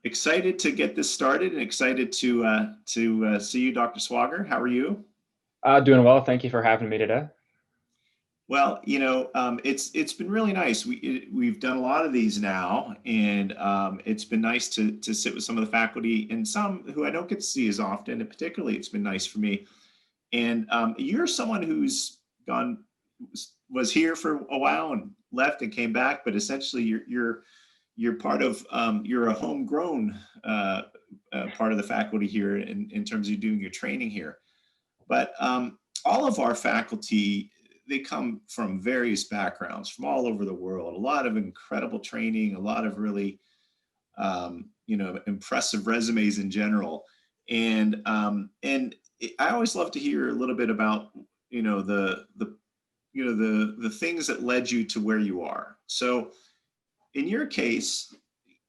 Excited to get this started and excited to see you, Dr. Swogger. How are you? Doing well. Thank you for having me today. Well, it's been really nice. We've done a lot of these now, and it's been nice to sit with some of the faculty and some who I don't get to see as often. And particularly, it's been nice for me. And you're someone who's gone was here for a while and left and came back, but essentially you're part of you're a homegrown part of the faculty here in terms of doing your training here. But all of our faculty, they come from various backgrounds from all over the world, a lot of incredible training, a lot of really impressive resumes in general. And I always love to hear a little bit about the things that led you to where you are. So in your case,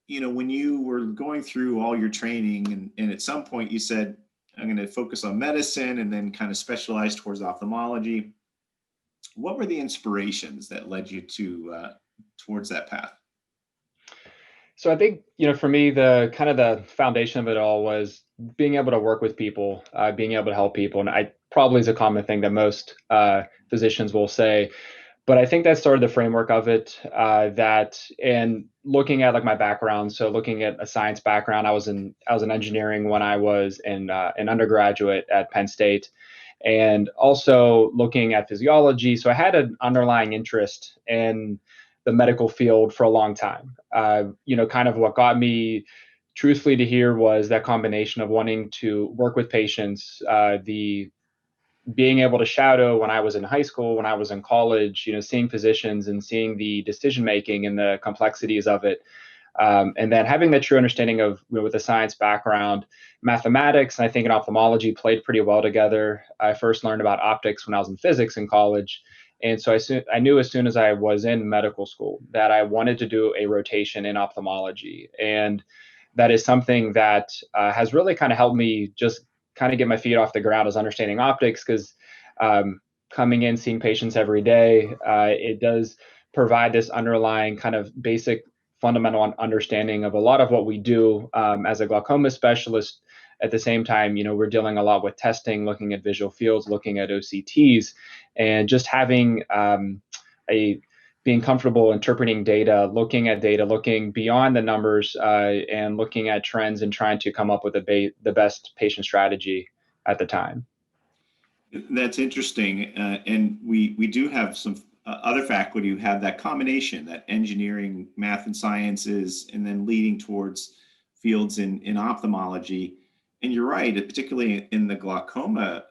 when you were going through all your training and at some point you said, I'm going to focus on medicine and then kind of specialize towards ophthalmology. What were the inspirations that led you to towards that path? So I think, for me, the foundation of it all was being able to work with people, being able to help people. And I probably is a common thing that most physicians will say. But I think that started the framework of it, and looking at like my background. So looking at a science background, I was in engineering when I was in an undergraduate at Penn State, and also looking at physiology. So I had an underlying interest in the medical field for a long time. Kind of what got me truthfully to here was that combination of wanting to work with patients, the being able to shadow when I was in high school, when I was in college, seeing physicians and seeing the decision making and the complexities of it. And then having that true understanding of, with a science background, mathematics, and I think in ophthalmology played pretty well together. I first learned about optics when I was in physics in college. And so I knew as soon as I was in medical school that I wanted to do a rotation in ophthalmology. And that is something that has really kind of helped me just kind of get my feet off the ground, is understanding optics, because coming in, seeing patients every day, it does provide this underlying kind of basic fundamental understanding of a lot of what we do as a glaucoma specialist. At the same time, we're dealing a lot with testing, looking at visual fields, looking at OCTs, and just having being comfortable interpreting data, looking beyond the numbers, and looking at trends and trying to come up with the best patient strategy at the time. That's interesting. And we do have some other faculty who have that combination, that engineering, math and sciences, and then leading towards fields in ophthalmology. And you're right, particularly in the glaucoma,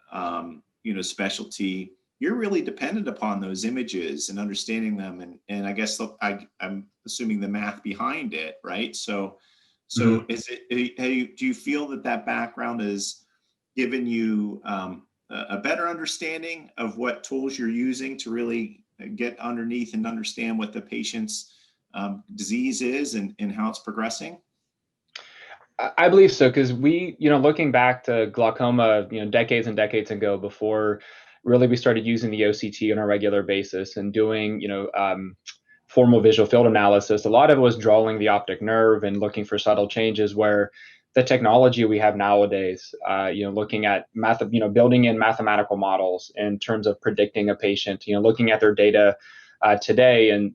specialty, you're really dependent upon those images and understanding them. And I guess I'm assuming the math behind it, right? So Mm-hmm. do you feel that background has given you a better understanding of what tools you're using to really get underneath and understand what the patient's disease is and how it's progressing? I believe so, because looking back to glaucoma, decades and decades ago, before really we started using the OCT on a regular basis and doing, formal visual field analysis, a lot of it was drawing the optic nerve and looking for subtle changes, where the technology we have nowadays, looking at building in mathematical models in terms of predicting a patient, looking at their data today and,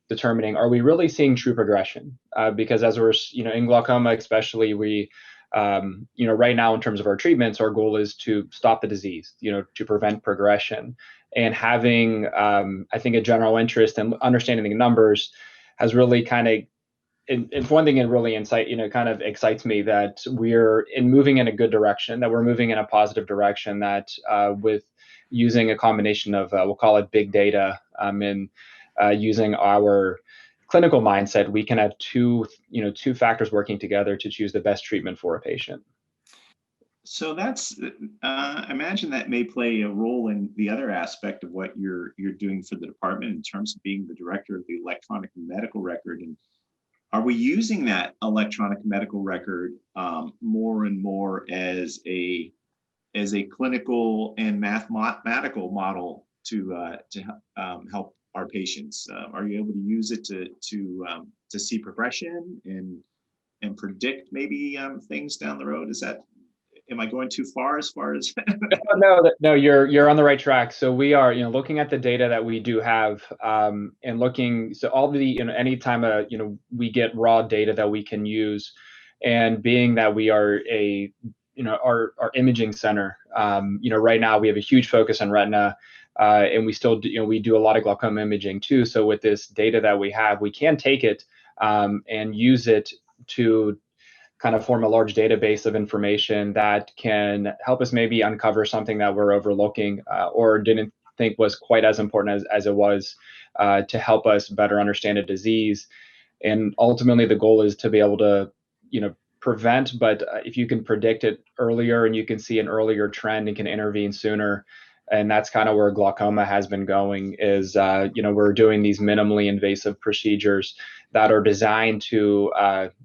determining, are we really seeing true progression? Because as we're, in glaucoma, especially, we, right now in terms of our treatments, our goal is to stop the disease, to prevent progression. And having, I think, a general interest in understanding the numbers has really kind of, it's one thing, it really kind of excites me that we're moving in a good direction, that we're moving in a positive direction, that with using a combination of, we'll call it big data, and using our clinical mindset, we can have two factors working together to choose the best treatment for a patient. So that's, I imagine that may play a role in the other aspect of what you're doing for the department in terms of being the director of the electronic medical record. And are we using that electronic medical record more and more as a clinical and mathematical model to help our patients? Are you able to use it to see progression and predict maybe things down the road? Am I going too far as far as? No, you're on the right track. So we are, looking at the data that we do have, and looking, so all the, anytime we get raw data that we can use, and being that we are our imaging center, right now we have a huge focus on retina, and we still do, we do a lot of glaucoma imaging too. So with this data that we have, we can take it, and use it to kind of form a large database of information that can help us maybe uncover something that we're overlooking, or didn't think was quite as important as it was, to help us better understand a disease. And ultimately, the goal is to be able to, prevent, but if you can predict it earlier and you can see an earlier trend and can intervene sooner. And that's kind of where glaucoma has been going is, we're doing these minimally invasive procedures that are designed to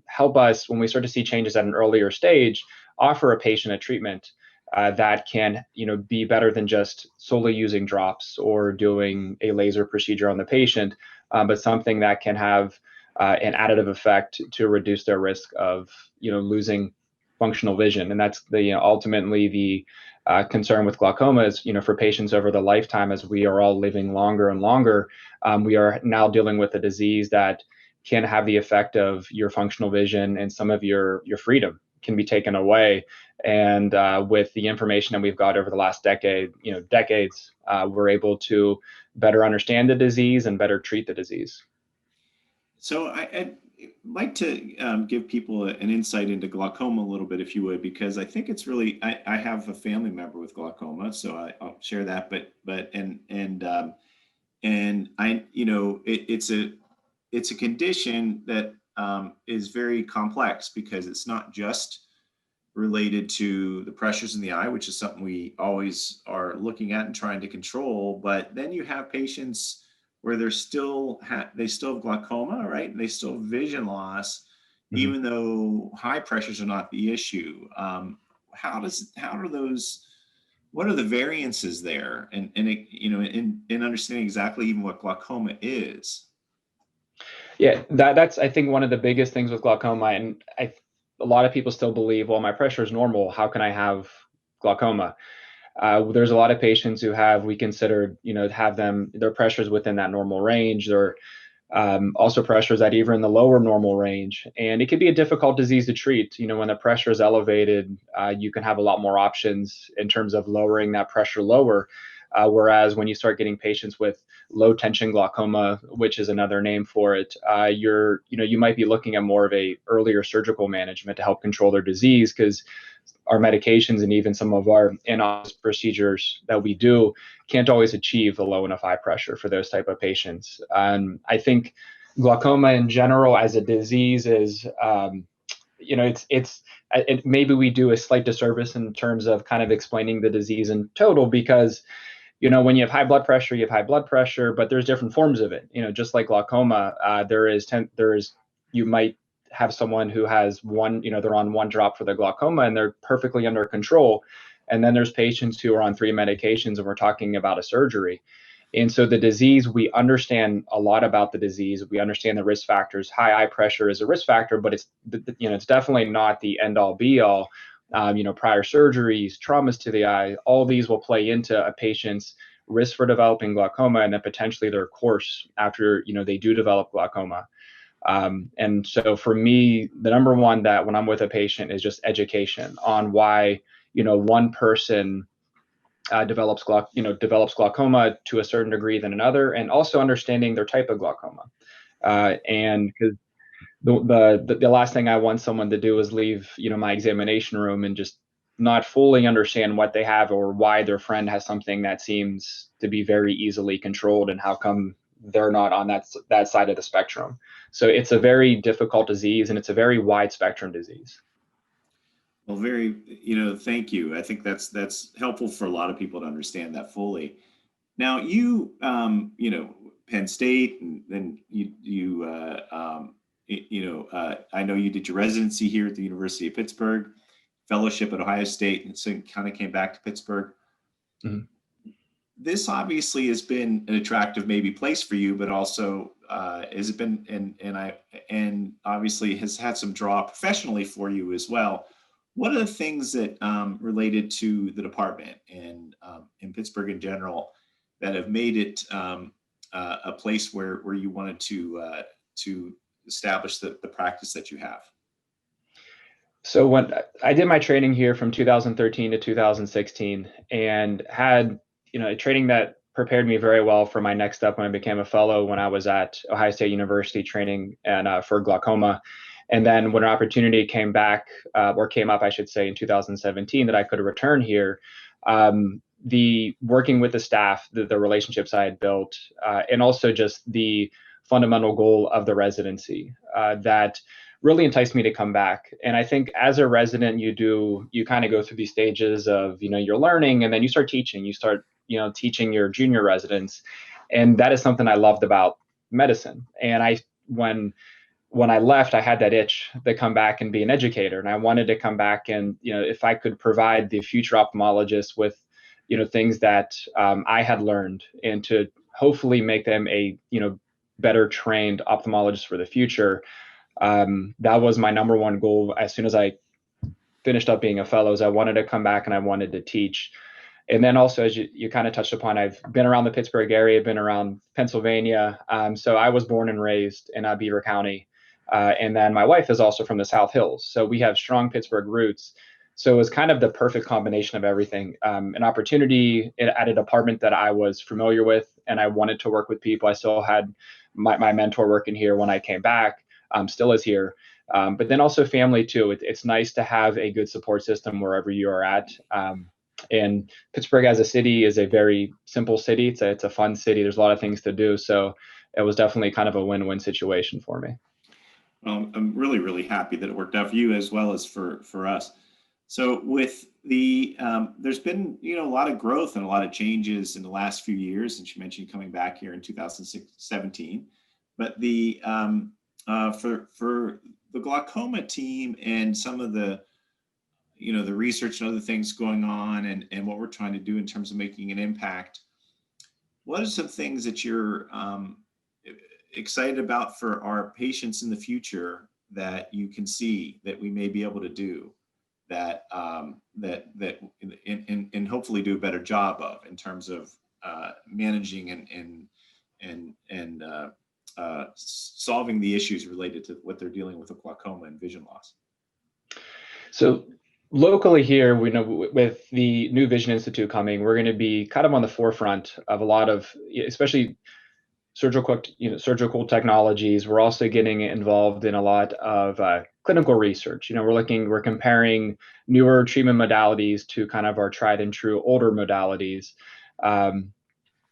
help us when we start to see changes at an earlier stage, offer a patient a treatment that can, be better than just solely using drops or doing a laser procedure on the patient, but something that can have an additive effect to reduce their risk of, losing functional vision. And that's the, ultimately the concern with glaucoma is, for patients over the lifetime, as we are all living longer and longer, we are now dealing with a disease that can have the effect of your functional vision, and some of your freedom can be taken away. And with the information that we've got over the last decades, we're able to better understand the disease and better treat the disease. So I'd like to give people an insight into glaucoma a little bit, if you would, because I think it's really, I have a family member with glaucoma, so I'll share that. And I, it's a condition that is very complex, because it's not just related to the pressures in the eye, which is something we always are looking at and trying to control. But then you have patients where they still have glaucoma, right? And they still have vision loss, even though high pressures are not the issue. What are the variances there? And in understanding exactly even what glaucoma is. Yeah, that's, I think, one of the biggest things with glaucoma. And a lot of people still believe, well, my pressure is normal, how can I have glaucoma? There's a lot of patients who we considered, have their pressures within that normal range. There also pressures that even in the lower normal range. And it can be a difficult disease to treat. When the pressure is elevated, you can have a lot more options in terms of lowering that pressure lower. Whereas when you start getting patients with low tension glaucoma, which is another name for it, you might be looking at more of a earlier surgical management to help control their disease, because our medications and even some of our in-office procedures that we do can't always achieve a low enough eye pressure for those type of patients. And I think glaucoma in general as a disease is, maybe we do a slight disservice in terms of kind of explaining the disease in total, because when you have high blood pressure, you have high blood pressure, but there's different forms of it. Just like glaucoma, you might have someone who has one, they're on one drop for the glaucoma and they're perfectly under control. And then there's patients who are on 3 medications, and we're talking about a surgery. And so the disease, we understand a lot about the disease. We understand the risk factors. High eye pressure is a risk factor, but it's definitely not the end all be all. Prior surgeries, traumas to the eye, all these will play into a patient's risk for developing glaucoma, and then potentially their course after, they do develop glaucoma. And so for me, the number one that when I'm with a patient is just education on why, one person develops glaucoma to a certain degree than another, and also understanding their type of glaucoma. And because the last thing I want someone to do is leave, my examination room and just not fully understand what they have, or why their friend has something that seems to be very easily controlled, and how come they're not on that side of the spectrum. So it's a very difficult disease, and it's a very wide spectrum disease. Well, thank you. I think that's helpful for a lot of people to understand that fully. Now, Penn State, and then I know you did your residency here at the University of Pittsburgh, fellowship at Ohio State, and so kind of came back to Pittsburgh. Mm-hmm. this obviously has been an attractive maybe place for you, but also has it been and obviously has had some draw professionally for you as well. What are the things that related to the department and in Pittsburgh in general that have made it a place where you wanted to establish the practice that you have? So when I did my training here from 2013 to 2016 and had, a training that prepared me very well for my next step when I became a fellow when I was at Ohio State University training and for glaucoma. And then when an opportunity came back or came up, I should say, in 2017 that I could return here, the working with the staff, the relationships I had built, and also just the fundamental goal of the residency that really enticed me to come back. And I think as a resident, you kind of go through these stages of, you're learning and then you start teaching, teaching your junior residents. And that is something I loved about medicine. And when I left, I had that itch to come back and be an educator. And I wanted to come back and, if I could provide the future ophthalmologists with, things that I had learned and to hopefully make them a, better trained ophthalmologist for the future. That was my number one goal. As soon as I finished up being a fellow, I wanted to come back and I wanted to teach. And then also, as you kind of touched upon, I've been around the Pittsburgh area, been around Pennsylvania. So I was born and raised in Beaver County. And then my wife is also from the South Hills. So we have strong Pittsburgh roots. So it was kind of the perfect combination of everything. An opportunity at a department that I was familiar with and I wanted to work with people. I still had my mentor working here when I came back. Still is here, but then also family too. It's nice to have a good support system wherever you are at. And Pittsburgh as a city is a very simple city. It's a fun city. There's a lot of things to do. So it was definitely kind of a win-win situation for me. I'm really, really happy that it worked out for you as well as for us. So with the, there's been, a lot of growth and a lot of changes in the last few years, and you mentioned coming back here in 2017, but the, for the glaucoma team and some of the, the research and other things going on and what we're trying to do in terms of making an impact, what are some things that you're excited about for our patients in the future that you can see that we may be able to do that and hopefully do a better job of in terms of managing and solving the issues related to what they're dealing with glaucoma and vision loss? So locally here, we know with the new Vision Institute coming, we're going to be kind of on the forefront of a lot of, especially surgical technologies. We're also getting involved in a lot of clinical research. We're comparing newer treatment modalities to kind of our tried and true older modalities.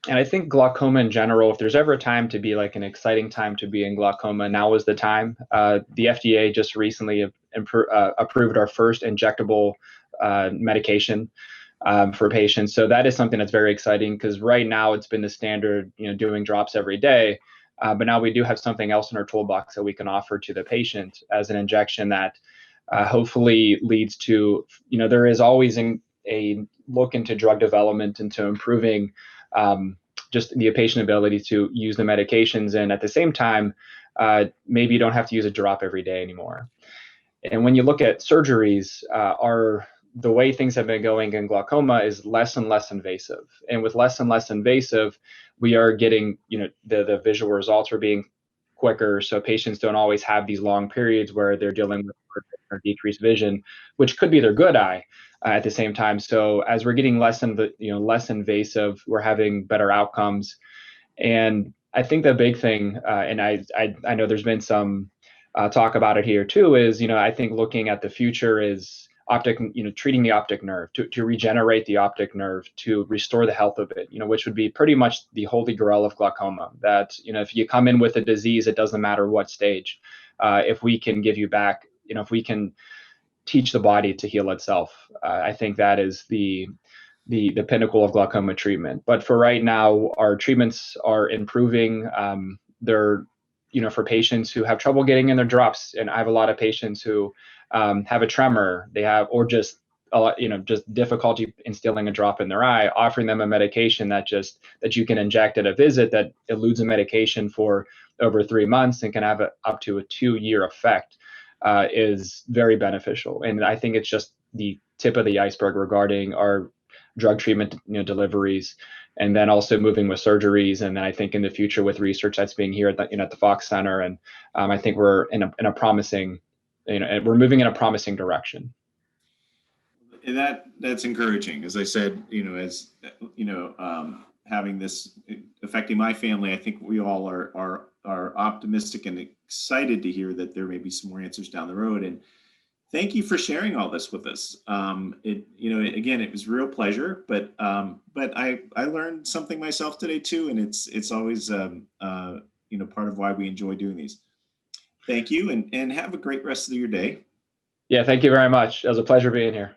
And I think glaucoma in general, if there's ever a time to be like an exciting time to be in glaucoma, now is the time. The FDA just recently approved our first injectable medication for patients. So that is something that's very exciting because right now it's been the standard, doing drops every day. But now we do have something else in our toolbox that we can offer to the patient as an injection that hopefully leads to, there is always a look into drug development, into improving just the patient ability to use the medications. And at the same time, maybe you don't have to use a drop every day anymore. And when you look at surgeries, the way things have been going in glaucoma is less and less invasive. And with less and less invasive, we are getting, the visual results are being quicker. So patients don't always have these long periods where they're dealing with decreased vision, which could be their good eye at the same time. So as we're getting less invasive, we're having better outcomes. And I think the big thing, and I know there's been some talk about it here too, is, I think looking at the future is treating the optic nerve to regenerate the optic nerve, to restore the health of it, which would be pretty much the holy grail of glaucoma. That, if you come in with a disease, it doesn't matter what stage. If we can give you back, if we can teach the body to heal itself, I think that is the pinnacle of glaucoma treatment. But for right now, our treatments are improving. They're, for patients who have trouble getting in their drops, and I have a lot of patients who have a tremor, or just a lot, just difficulty instilling a drop in their eye, offering them a medication that you can inject at a visit that eludes a medication for over 3 months and can have up to a 2-year effect is very beneficial. And I think it's just the tip of the iceberg regarding our drug treatment deliveries, and then also moving with surgeries. And then I think in the future with research that's being here at the Fox Center, and I think we're in a promising, we're moving in a promising direction. And that's encouraging. As I said, as having this affecting my family, I think we all are optimistic and excited to hear that there may be some more answers down the road. And thank you for sharing all this with us. Again, it was a real pleasure, but I learned something myself today too, and it's always part of why we enjoy doing these. Thank you, and have a great rest of your day. Yeah, thank you very much. It was a pleasure being here.